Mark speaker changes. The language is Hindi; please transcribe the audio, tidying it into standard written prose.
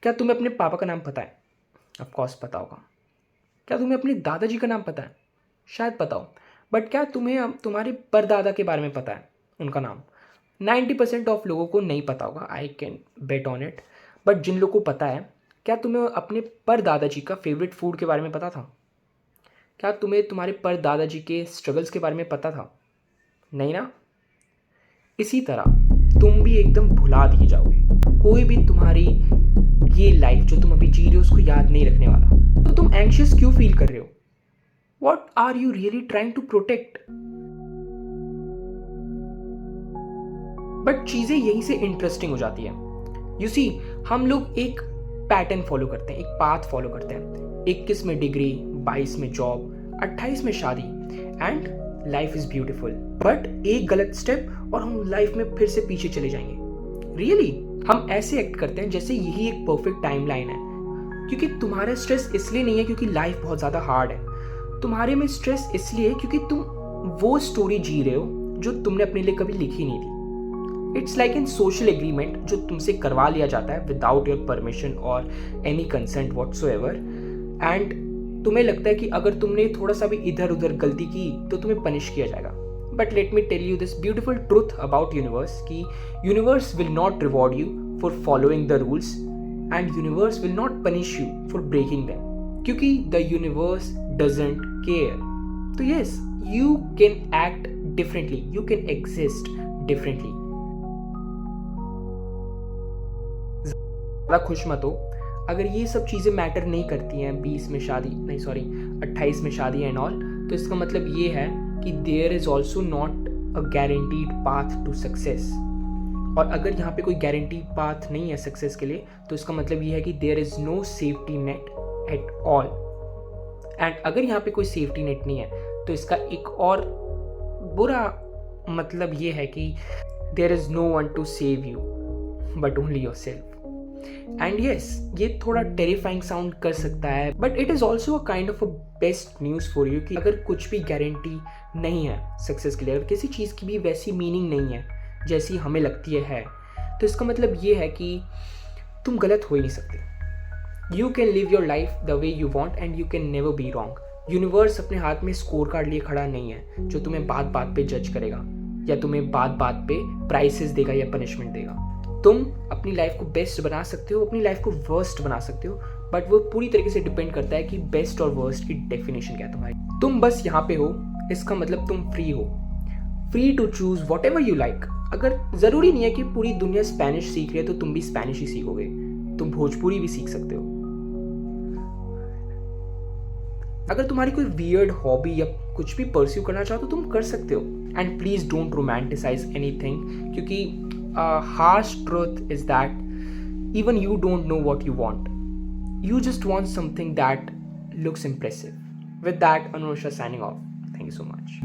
Speaker 1: क्या तुम्हें अपने पापा का नाम पता है? ऑफ कोर्स पता होगा। क्या तुम्हें अपने दादाजी का नाम पता है? शायद पता हो। बट क्या तुम्हें तुम्हारे परदादा के बारे में पता है, उनका नाम? 90% ऑफ लोगों को नहीं पता होगा, I can bet on it. But जिन लोगों को पता है, क्या तुम्हें अपने परदादाजी का फेवरेट फूड के बारे में पता था? क्या तुम्हें तुम्हारे परदादाजी के स्ट्रगल्स के बारे में पता था? नहीं ना? इसी तरह तुम भी एकदम भुला दिए जाओगे। कोई भी तुम्हारी ये लाइफ जो तुम अभी जी रहे हो उसको याद नहीं रखने वाला। तो तुम एंग्शियस क्यों फील कर रहे हो? What are you really trying to protect? But चीजें यहीं से इंटरेस्टिंग हो जाती है। यू सी, हम लोग एक पैटर्न फॉलो करते हैं, एक पाथ फॉलो करते हैं। 21 में डिग्री, 22 में जॉब, 28 में शादी, and life is beautiful. But एक गलत स्टेप और हम लाइफ में फिर से पीछे चले जाएंगे। रियली हम ऐसे एक्ट करते हैं जैसे यही एक परफेक्ट टाइमलाइन है। क्योंकि तुम्हारा स्ट्रेस इसलिए नहीं है क्योंकि लाइफ बहुत ज़्यादा हार्ड है। तुम्हारे में स्ट्रेस इसलिए है क्योंकि तुम वो स्टोरी जी रहे हो जो तुमने अपने लिए कभी लिखी नहीं थी। It's like an social agreement जो तुमसे करवा लिया जाता है विदाउट योर परमिशन और एनी कंसेंट व्हाटसोएवर। एंड तुम्हें लगता है कि अगर तुमने थोड़ा सा भी इधर उधर गलती की तो तुम्हें पनिश किया जाएगा। But let me tell you this beautiful truth about universe कि universe will not reward you for following the rules and universe will not punish you for breaking them, क्योंकि द यूनिवर्स डजंट केयर। तो yes, you can act differently, you can exist differently. ज़्यादा खुश मत हो। अगर ये सब चीज़ें मैटर नहीं करती हैं, 20 में शादी नहीं, सॉरी 28 में शादी एंड ऑल, तो इसका मतलब ये है कि there is also not a guaranteed path to success. और अगर यहाँ पे कोई गारंटीड पाथ नहीं है सक्सेस के लिए, तो इसका मतलब ये है कि there is no safety net at all. And अगर यहाँ पे कोई सेफ्टी नेट नहीं है, तो इसका एक और बुरा मतलब ये है कि there is no one to save you but only yourself. And yes, ये थोड़ा टेरिफाइंग साउंड कर सकता है, but it is also a kind of a best news for you कि अगर कुछ भी गारंटी नहीं है सक्सेस के लिए, अगर किसी चीज़ की भी वैसी मीनिंग नहीं है जैसी हमें लगती है, तो इसका मतलब ये है कि तुम गलत हो ही नहीं सकते। You can live your life the way you want and you can never be wrong. Universe अपने हाथ में स्कोर कार्ड लिए खड़ा नहीं है जो तुम्हें बात बात पे जज करेगा या तुम्हें बात बात पे प्राइसेस देगा या पनिशमेंट देगा। तुम अपनी लाइफ को बेस्ट बना सकते हो, अपनी लाइफ को वर्स्ट बना सकते हो, बट वो पूरी तरीके से डिपेंड करता है कि बेस्ट और वर्स्ट की डेफिनेशन क्या है तुम्हारी। तुम बस यहाँ पे हो, इसका मतलब तुम फ्री हो, free to choose whatever you like. अगर जरूरी नहीं है कि पूरी दुनिया स्पेनिश सीख रही है तो तुम भी स्पेनिश ही सीखोगे, तुम भोजपुरी भी सीख सकते हो। अगर तुम्हारी कोई वियर्ड हॉबी या कुछ भी परस्यू करना चाहो तो तुम कर सकते हो। And please don't romanticise anything, क्योंकि harsh truth is that even you don't know what you want. You just want something that looks impressive. With that, Anusha signing off. Thank you so much.